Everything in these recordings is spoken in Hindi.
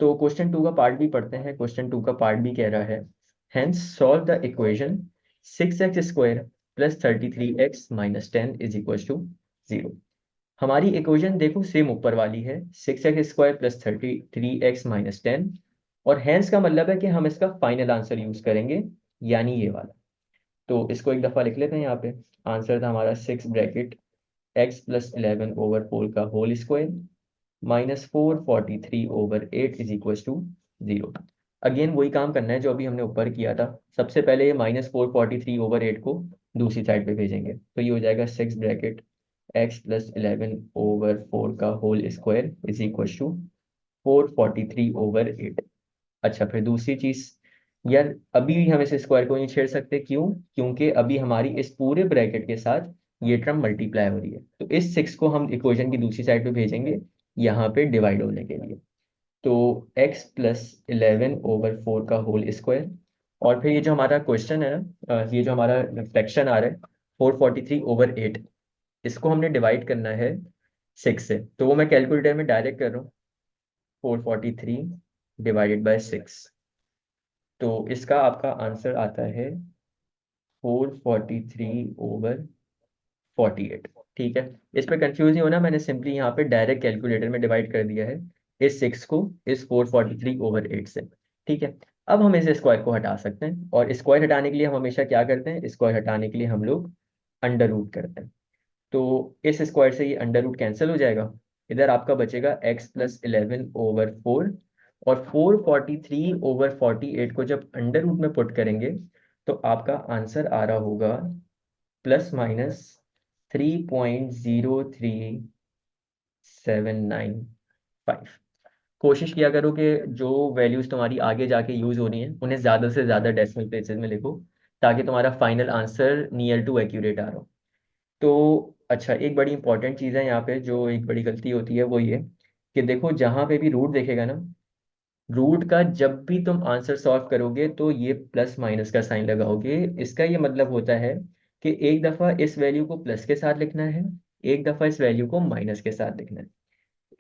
तो क्वेश्चन टू का पार्ट भी पढ़ते हैं। क्वेश्चन टू का पार्ट भी कह रहा है, hence solve the equation 6x² plus 33x minus 10 is equal to 0। हमारी इक्वेशन देखो सेम ऊपर वाली है, 6x² प्लस 33x माइनस 10, और हैंस का मतलब है कि हम इसका फाइनल आंसर यूज करेंगे, यानी ये वाला। तो इसको एक दफा लिख लेते हैं यहाँ पे। आंसर था हमारा 6 ब्रैकेट x प्लस 11 ओवर 4 का whole square minus 443/8 is equal to 0। Again वही काम करना है जो अभी हमने ऊपर किया था। सबसे पहले ये -443/8 को दूसरी साइड पे भेजेंगे, तो ये हो जाएगा 6 ब्रैकेट x प्लस 11 ओवर 4 का whole square is equal to 443/8। अच्छा, फिर दूसरी चीज, यार अभी भी हम इस स्क्वायर को नहीं छेड़ सकते, क्यों? क्योंकि अभी हमारी इस पूरे ब्रैकेट के साथ ये टर्म मल्टीप्लाई हो रही है, तो इस 6 को हम इक्वेशन की दूसरी साइड पे भेजेंगे यहाँ पे डिवाइड होने के लिए। तो x प्लस 11/4 का होल स्क्वायर, और फिर ये जो हमारा क्वेश्चन है ना, ये जो हमारा फ्रैक्शन आ रहा है 443/8, इसको हमने डिवाइड करना है 6 से। तो वो मैं कैलकुलेटर में डायरेक्ट कर रहा हूँ, 443/6। तो इसका आपका आंसर आता है 443/48। ठीक है, इस पे कंफ्यूज नहीं होना, मैंने सिंपली यहाँ पे डायरेक्ट कैलकुलेटर में डिवाइड कर दिया है इस 6 को इस 443/8 से। ठीक है, अब हम इस स्क्वायर को हटा सकते हैं, और स्क्वायर हटाने के लिए हम हमेशा क्या करते हैं? स्क्वायर हटाने के लिए हम लोग अंडर रूट करते हैं। तो इस स्क्वायर से ये अंडर रूट कैंसिल हो जाएगा, इधर आपका बचेगा x+11/4, और 443/48 को जब अंडर रूट में पुट करेंगे तो आपका आंसर आ रहा होगा ±3.03795। कोशिश किया करो कि जो वैल्यूज तुम्हारी आगे जाके यूज हो रही हैं उन्हें ज़्यादा से ज़्यादा डेसिमल प्लेसेस में लिखो, ताकि तुम्हारा final answer near to accurate आ रहा हो। तो अच्छा, एक बड़ी इंपॉर्टेंट चीज़ है यहाँ पे, जो एक बड़ी गलती होती है वो ये कि देखो जहाँ पे भी रूट देखेगा ना, रूट का जब भी तुम आंसर सॉल्व करोगे तो ये प्लस माइनस का साइन लगाओगे। इसका ये मतलब होता है कि एक दफ़ा इस वैल्यू को प्लस के साथ लिखना है, एक दफ़ा इस वैल्यू को माइनस के साथ लिखना है।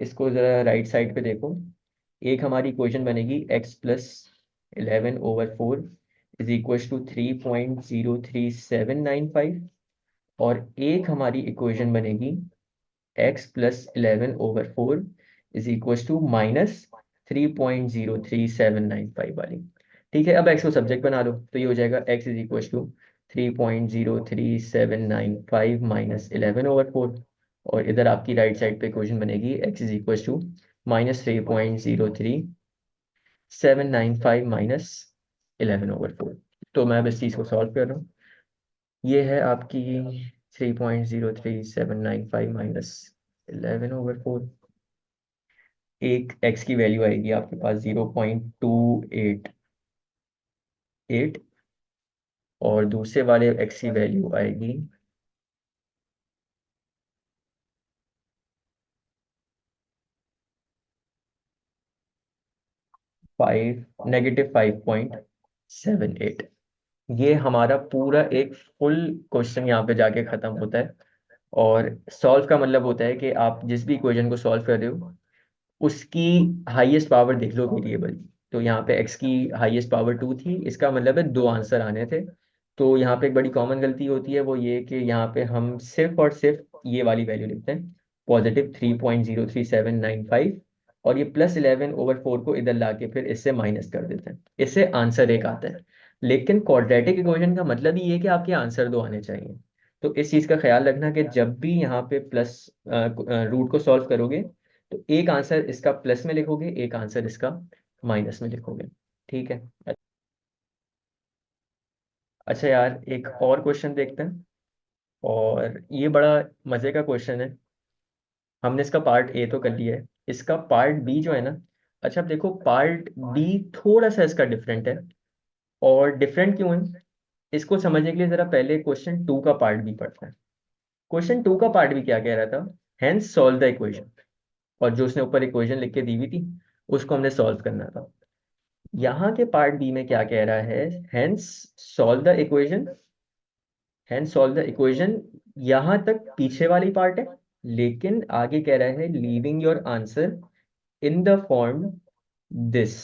इसको ज़रा राइट साइड पे देखो। एक हमारी इक्वेशन बनेगी x+11/4 इज इक्वल टू 3.03795, और एक हमारी इक्वेशन बनेगी x+11/4 इज इक्वल टू -3.03795 वाली। ठीक है, अब x को सब्जेक्ट बना लो, तो ये हो जाएगा x इज इक्वल टू 3.03795 -11/4, और इधर आपकी राइट साइड पे इक्वेशन बनेगी x इज इक्वल टू -3.03795 -11/4। तो मैं अब इस चीज़ को सॉल्व कर रहा हूँ। ये है आपकी 3.03795 -11/4। एक x की वैल्यू आएगी आपके पास 0.288, और दूसरे वाले x की वैल्यू आएगी 5 -5.78। ये हमारा पूरा एक फुल क्वेश्चन यहाँ पे जाके खत्म होता है। और सॉल्व का मतलब होता है कि आप जिस भी इक्वेशन को सॉल्व कर रहे हो उसकी हाईएस्ट पावर देख लो वेरिएबल। तो यहाँ पे x की हाईएस्ट पावर 2 थी, इसका मतलब है दो आंसर आने थे। तो यहाँ पे एक बड़ी कॉमन गलती होती है, वो ये कि यहाँ पे हम सिर्फ और सिर्फ ये वाली वैल्यू लिखते हैं, +3.03795, और ये +11/4 को इधर ला के फिर इससे माइनस कर देते हैं, इससे आंसर एक आता है। लेकिन क्वाड्रेटिक इक्वेशन का मतलब ही ये कि आपके आंसर दो आने चाहिए। तो इस चीज़ का ख्याल रखना कि जब भी यहाँ पे प्लस रूट को सॉल्व करोगे तो एक आंसर इसका प्लस में लिखोगे, एक आंसर इसका माइनस में लिखोगे। ठीक है। अच्छा यार, एक और क्वेश्चन देखते हैं, और ये बड़ा मजे का क्वेश्चन है। हमने इसका पार्ट ए तो कर लिया है, इसका पार्ट बी जो है ना, अच्छा अब देखो पार्ट बी थोड़ा सा इसका डिफरेंट है। और डिफरेंट क्यों है, इसको समझने के लिए जरा पहले क्वेश्चन टू का पार्ट भी पढ़ते हैं। क्वेश्चन टू का पार्ट भी क्या कह रहा था? हैंस सॉल्व द इक्वेशन, और जो उसने ऊपर इक्वेशन लिख के दी हुई थी उसको हमने सॉल्व करना था। यहाँ के पार्ट बी में क्या कह रहा है? Hence solve the equation, hence solve the equation, यहाँ तक पीछे वाली पार्ट है, लेकिन आगे कह रहा है leaving your answer in the form this.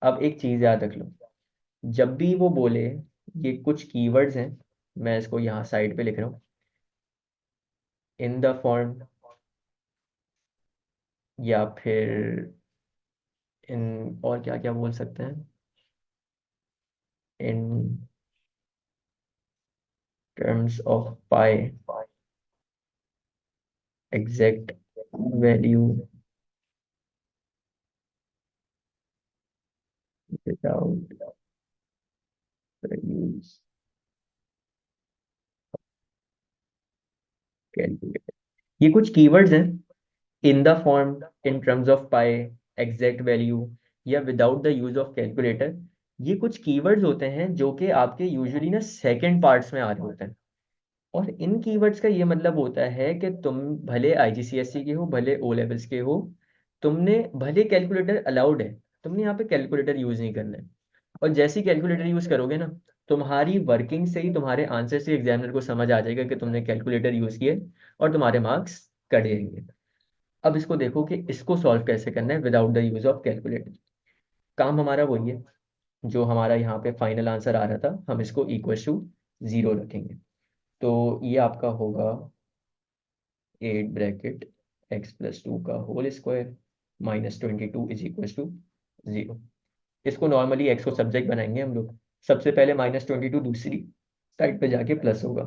अब एक चीज याद रख लो, जब भी वो बोले, ये कुछ कीवर्ड्स हैं, मैं इसको यहाँ साइड पे लिख रहा हूँ, इन द फॉर्म, या फिर इन, और क्या क्या बोल सकते हैं, in terms of pi, exact value, without the use calculator, ये कुछ कीवर्ड्स हैं, in the form, in terms of pi, exact value, या without the use of calculator. ये कुछ कीवर्ड्स होते हैं जो कि आपके यूजुअली ना सेकंड पार्ट्स में आ रहे होते हैं। और इन कीवर्ड्स का ये मतलब होता है कि तुम भले आईजीसीएसई के हो, भले ओ लेवल्स के हो, तुमने भले कैलकुलेटर अलाउड है, तुमने यहाँ पे कैलकुलेटर यूज नहीं करना है। और जैसी कैलकुलेटर यूज करोगे ना, तुम्हारी वर्किंग से ही, तुम्हारे आंसर से एग्जामिनर को समझ आ जाएगा कि तुमने कैलकुलेटर यूज किया है, और तुम्हारे मार्क्स कट जाएंगे। अब इसको देखो कि इसको सॉल्व कैसे करना है without the use of calculator. काम हमारा वही है जो हमारा यहाँ पे फाइनल आंसर आ रहा था, हम इसको इक्वल टू 0 रखेंगे। तो ये आपका होगा 8 ब्रैकेट x+2 का whole square -22 is equal to 0। इसको नॉर्मली x को सब्जेक्ट बनाएंगे हम लोग। सबसे पहले -22 दूसरी साइड पे जाके प्लस होगा,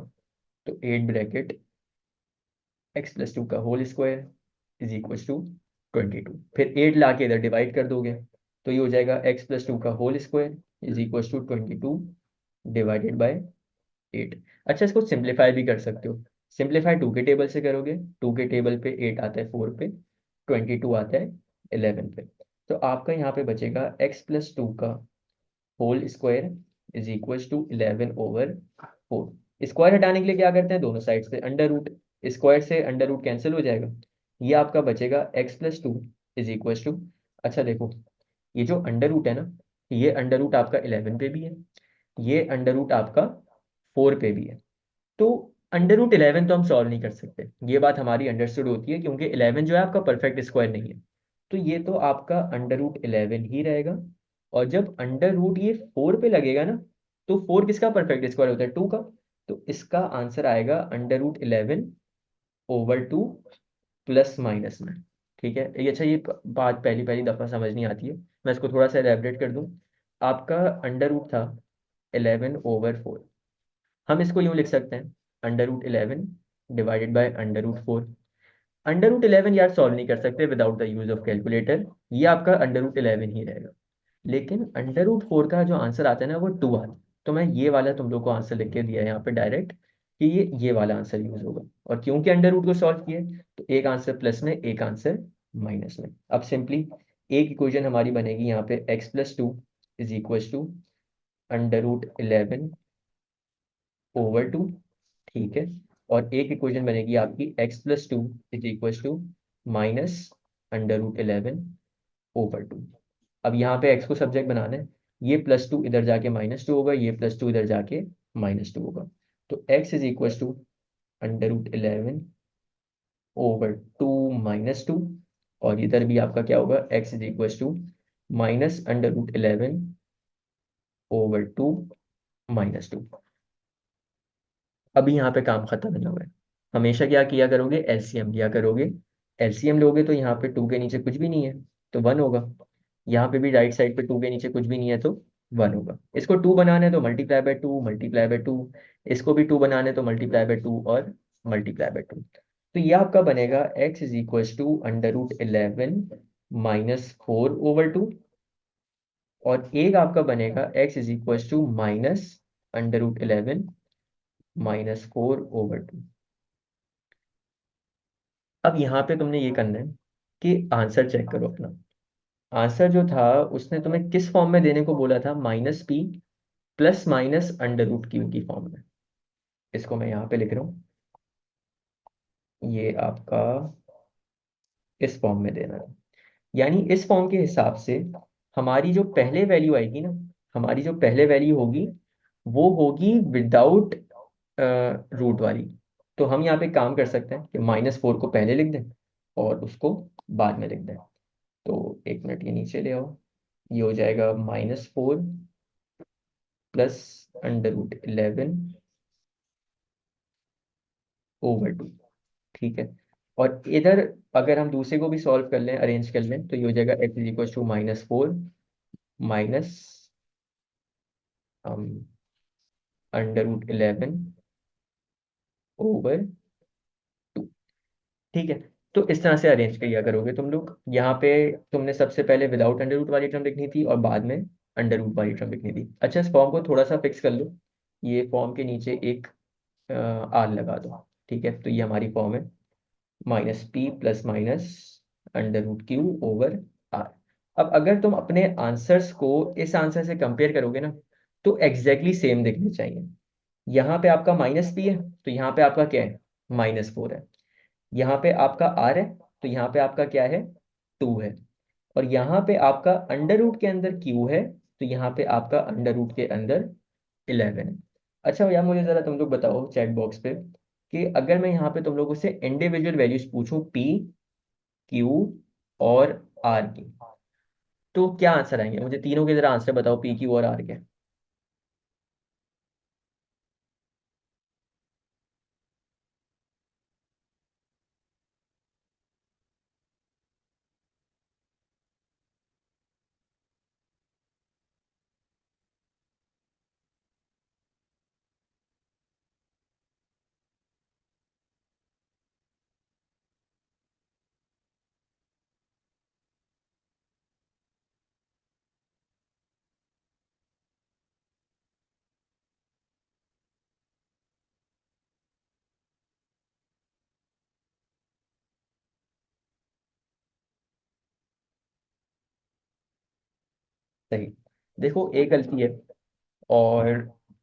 तो 8 ब्रैकेट x+2 का whole square is equal to 22। फिर 8 ला के इधर डिवाइड कर दोगे, तो ये हो जाएगा x+2 का whole square is equal to 22 divided by 8। अच्छा, इसको सिंप्लीफाई भी कर सकते हो। सिंप्लीफाई 2 के टेबल से करोगे, 2 के टेबल पे 8 आता है 4 पे, 22 आता है 11 पे। तो आपका यहाँ पे बचेगा x+2 का whole square is equal to 11/4। Square हटाने के लिए क्या करते हैं, दोनों साइड से अंडर रूट, स्क्वायर से अंडर रूट कैंसिल हो जाएगा। ये आपका बचेगा x+2 इज इक्वल टू, अच्छा देखो, ये जो अंडर रूट है ना, ये अंडर रूट आपका 11 पे भी है, ये अंडर रूट आपका 4 पे भी है। तो अंडर रूट 11 तो हम सॉल्व नहीं कर सकते, ये बात हमारी अंडरस्टूड होती है, क्योंकि 11 जो है आपका परफेक्ट स्क्वायर नहीं है। तो ये तो आपका अंडर रूट 11 ही रहेगा। और जब अंडर रूट ये 4 पे लगेगा ना, तो 4 किसका परफेक्ट स्क्वायर होता है, 2 का। तो इसका आंसर आएगा अंडर रूट 11/2 प्लस माइनस में। ठीक है, ये अच्छा, ये बात पहली पहली दफ़ा समझ नहीं आती है, मैं इसको थोड़ा सा एलेबरेट कर दूं। आपका अंडर रूट था 11/4, हम इसको यूं लिख सकते हैं, under root 11 divided by under root 4। Under root 11 यार सॉल्व नहीं कर सकते without the use of calculator, ये आपका अंडर रूट 11 ही रहेगा। लेकिन अंडर रूट 4 का जो आंसर आता है ना, वो 2 आता है। तो मैं ये वाला तुम लोग को आंसर लिख के दिया है यहाँ पे डायरेक्ट, कि ये वाला आंसर यूज होगा। और क्योंकि अंडर रूट को सॉल्व किए, तो एक आंसर प्लस में, एक आंसर माइनस में। अब सिंपली एक इक्वेशन हमारी बनेगी यहाँ पे x+2 is equal to under root 11/2, ठीक है। और एक इक्वेशन बनेगी आपकी x+2 is equal to -under root 11/2। अब यहाँ पे x को सब्जेक्ट बनाना है, ये +2 इधर जाके -2 होगा, ये +2 इधर जाके -2 होगा। तो x is equal to under root 11/2 और इधर भी आपका क्या होगा, x is equal to -under root 11/2 अभी यहाँ पे काम खत्म नहीं हुआ है। हमेशा क्या किया करोगे, एलसीएम लिया करोगे। एलसीएम लोगे तो यहाँ पे 2 के नीचे कुछ भी नहीं है, तो 1 होगा। यहाँ पे भी राइट साइड पे 2 के नीचे कुछ भी नहीं है, तो 1 होगा। इसको 2 बनाना है तो मल्टीप्लाई बाय 2, मल्टीप्लाई बाय 2। इसको भी 2 बनाना है तो मल्टीप्लाई बाय 2 और मल्टीप्लाई बाय 2। तो ये आपका बनेगा x is equal to under root 11 -4/2। और एक आपका बनेगा x is equal to -under root 11 -4/2। अब यहाँ पे तुमने ये करना है कि आंसर चेक करो अपना। आंसर जो था, उसने तुम्हें किस फॉर्म में देने को बोला था, -p plus minus under root 3 की फॉर्म में। इसको मैं यहाँ पे लिख रहा हूँ, ये आपका इस फॉर्म में देना है। यानी इस फॉर्म के हिसाब से हमारी जो पहले वैल्यू आएगी ना, हमारी जो पहले वैल्यू होगी, वो होगी विदाउट रूट वाली। तो हम यहाँ पे काम कर सकते हैं कि -4 को पहले लिख दें और उसको बाद में लिख दें। तो एक मिनट, ये नीचे ले आओ। ये हो जाएगा -4 प्लस √11 ओवर 2। ठीक है। और इधर अगर हम दूसरे को भी सॉल्व कर लें, अरेंज कर लें, तो ये हो जाएगा x = -4 माइनस √11 ओवर 2। ठीक है। तो इस तरह से अरेंज किया करोगे तुम लोग। यहाँ पे तुमने सबसे पहले विदाउट अंडर रूट वाली टर्म लिखनी थी और बाद में अंडर रूट वाली टर्म लिखनी थी। अच्छा, इस फॉर्म को थोड़ा सा फिक्स कर लो। ये फॉर्म के नीचे एक आर लगा दो। ठीक है, तो ये हमारी फॉर्म है -p plus minus √q over r। अब अगर तुम अपने आंसर्स को इस आंसर से कंपेयर करोगे ना, तो एग्जैक्टली सेम दिखने चाहिए। यहाँ पे आपका -p है, तो यहाँ पे आपका क्या है, -4 है। यहाँ पे आपका r है, तो यहाँ पे आपका क्या है, 2 है। और यहाँ पे आपका अंडर रूट के अंदर q है, तो यहाँ पे आपका अंडर रूट के अंदर 11 है। अच्छा यार, मुझे जरा तुम लोग बताओ चैट बॉक्स पे कि अगर मैं यहाँ पे तुम लोगों से इंडिविजुअल वैल्यूज पूछूं p, q और r की, तो क्या आंसर आएंगे? मुझे तीनों के जरा आंसर बताओ, p, q और r के। सही। देखो, एक गलती है और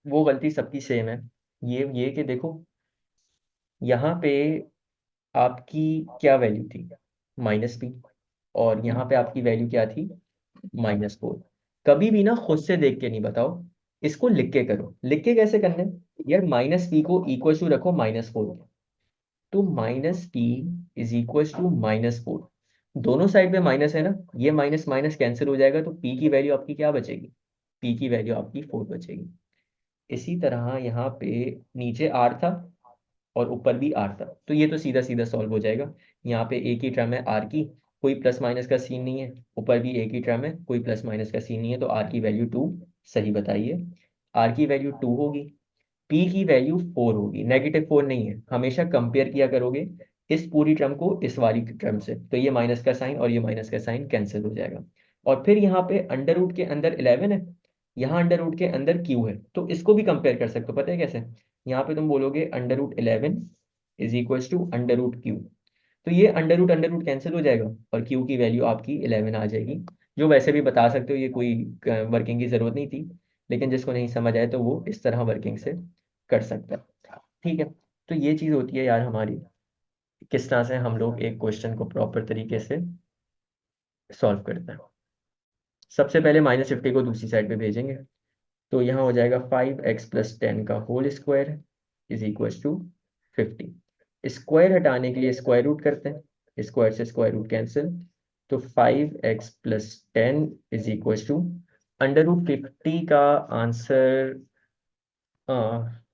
वो गलती सबकी सेम है। ये कि देखो, यहाँ पे आपकी क्या वैल्यू थी, -p। और यहाँ पे आपकी वैल्यू क्या थी, -4। कभी भी ना खुद से देख के नहीं बताओ, इसको लिख के करो। लिख के कैसे करना है यार, -p को इक्वल टू रखो -4 के। तो -p इज इक्वल टू -4। दोनों साइड में माइनस है ना, ये माइनस माइनस कैंसिल हो जाएगा, तो p की वैल्यू आपकी क्या बचेगी, p की वैल्यू आपकी 4 बचेगी। इसी तरह यहाँ पे नीचे r था और ऊपर भी r था, तो ये तो सीधा सीधा सॉल्व हो जाएगा। यहाँ पे एक ही टर्म है r की, कोई प्लस माइनस का सीन नहीं है। ऊपर भी एक ही टर्म है, कोई प्लस माइनस का सीन नहीं है, तो r की वैल्यू 2। सही बताइए, r की वैल्यू 2 होगी, p की वैल्यू 4 होगी। -4 नहीं है, हमेशा कंपेयर किया करोगे इस पूरी टर्म को इस वाली टर्म से, तो ये माइनस का साइन और ये माइनस का साइन कैंसिल हो जाएगा। और फिर यहाँ पे अंडर रूट के अंदर 11 है, यहाँ अंडर रूट के अंदर क्यू है, तो इसको भी कंपेयर कर सकते हो। पता है कैसे? यहाँ पे तुम बोलोगे √11 इज इक्वल टू √q, तो ये अंडर रूट कैंसिल हो जाएगा और q की वैल्यू आपकी 11 आ जाएगी। जो वैसे भी बता सकते हो, ये कोई वर्किंग की जरूरत नहीं थी, लेकिन जिसको नहीं समझ आए तो वो इस तरह वर्किंग से कर सकता है। ठीक है। तो ये चीज़ होती है यार हमारी, किस तरह से हम लोग एक क्वेश्चन को प्रॉपर तरीके से सॉल्व करते हैं। सबसे पहले -50 को दूसरी साइड पे भेजेंगे, तो यहाँ हो जाएगा 5x + 10 का whole square is equal to 50। Square हटाने के लिए स्क्वायर रूट करते हैं, स्क्वायर से स्क्वायर रूट कैंसिल, तो 5x + 10 इज इक्वल टू √50 का आंसर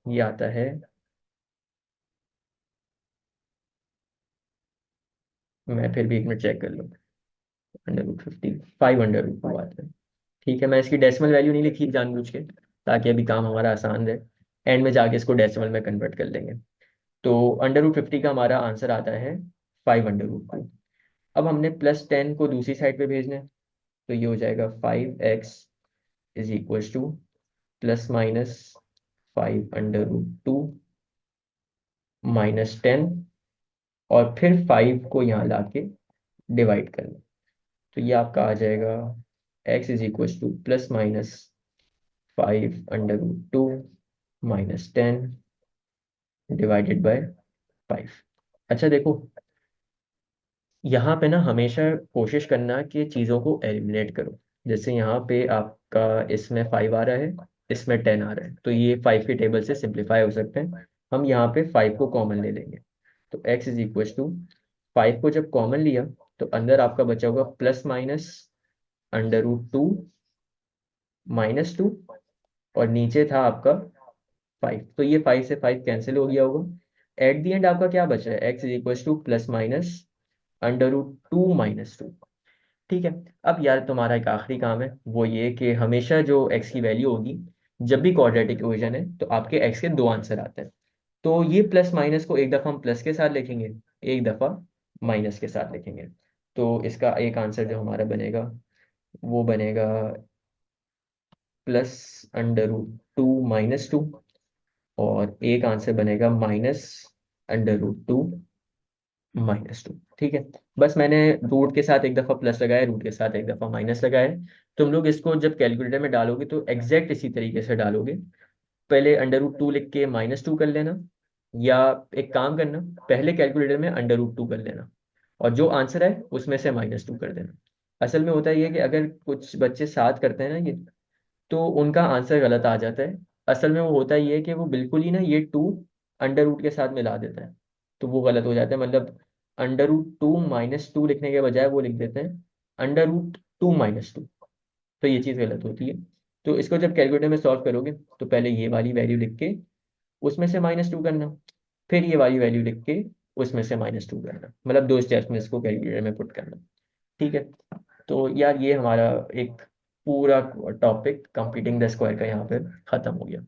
ये आता है। मैं फिर भी एक मिनट चेक कर लूँ। √50, 500 आता है। ठीक है, मैं इसकी डेसिमल वैल्यू नहीं लिखी जानबूझ के, ताकि अभी काम हमारा आसान रहे। एंड में जाके इसको डेसिमल में कन्वर्ट कर लेंगे। तो √50 का हमारा आंसर आता है 500 अब हमने +10 को दूसरी साइड पे भेजना है, तो ये हो जाएगा 5x is equal two plus minus 5√2 -10, और फिर 5 को यहाँ लाके डिवाइड करना, तो ये आपका आ जाएगा x is equal two plus minus 5√2 -10 divided by 5। अच्छा देखो, यहाँ पे ना हमेशा कोशिश करना कि चीज़ों को एलिमिनेट करो। जैसे यहाँ पे आपका इसमें 5 आ रहा है, इसमें 10 आ रहा है, तो ये 5 के टेबल से सिंप्लीफाई हो सकते हैं। हम यहाँ पे 5 को कॉमन ले लेंगे, तो x इज इक्वल टू 5 को जब कॉमन लिया तो अंदर आपका बचा होगा प्लस माइनस √2 -2, और नीचे था आपका 5। तो ये 5 से 5 कैंसिल हो गया होगा। एट द एंड आपका क्या बचा है, x is equal two plus minus √2 -2। ठीक है। अब यार तुम्हारा एक आखिरी काम है, वो ये कि हमेशा जो x की वैल्यू होगी, जब भी क्वाड्रेटिक इक्वेशन है तो आपके x के दो आंसर आते हैं। तो ये प्लस माइनस को एक दफ़ा हम प्लस के साथ लिखेंगे, एक दफ़ा माइनस के साथ लिखेंगे। तो इसका एक आंसर जो हमारा बनेगा वो बनेगा +√2 - 2, और एक आंसर बनेगा -√2 -2। ठीक है। बस मैंने रूट के साथ एक दफ़ा प्लस लगाया, रूट के साथ एक दफ़ा माइनस लगाया है। तुम लोग इसको जब कैलकुलेटर में डालोगे तो एग्जैक्ट इसी तरीके से डालोगे। पहले √2 लिख के -2 कर लेना, या एक काम करना, पहले कैलकुलेटर में √2 कर लेना और जो आंसर है उसमें से -2 कर देना। असल में होता ये है कि अगर कुछ बच्चे साथ करते हैं ना ये, तो उनका आंसर गलत आ जाता है। असल में वो होता ही है कि वो बिल्कुल ही ना ये 2 अंडर रूट के साथ मिला देता है, तो वो गलत हो जाता है। मतलब √2 -2 लिखने के बजाय वो लिख देते हैं √2 -2, तो ये चीज़ गलत होती है। तो इसको जब कैलकुलेटर में सॉल्व करोगे तो पहले ये वाली वैल्यू लिख के उसमें से -2 करना, फिर ये वाली वैल्यू लिख के उसमें से -2 करना, मतलब दो स्टेप्स में इसको कैलकुलेटर में पुट करना। ठीक है। तो यार ये हमारा एक पूरा टॉपिक कंप्लीटिंग द स्क्वायर का यहाँ पे ख़त्म हो गया।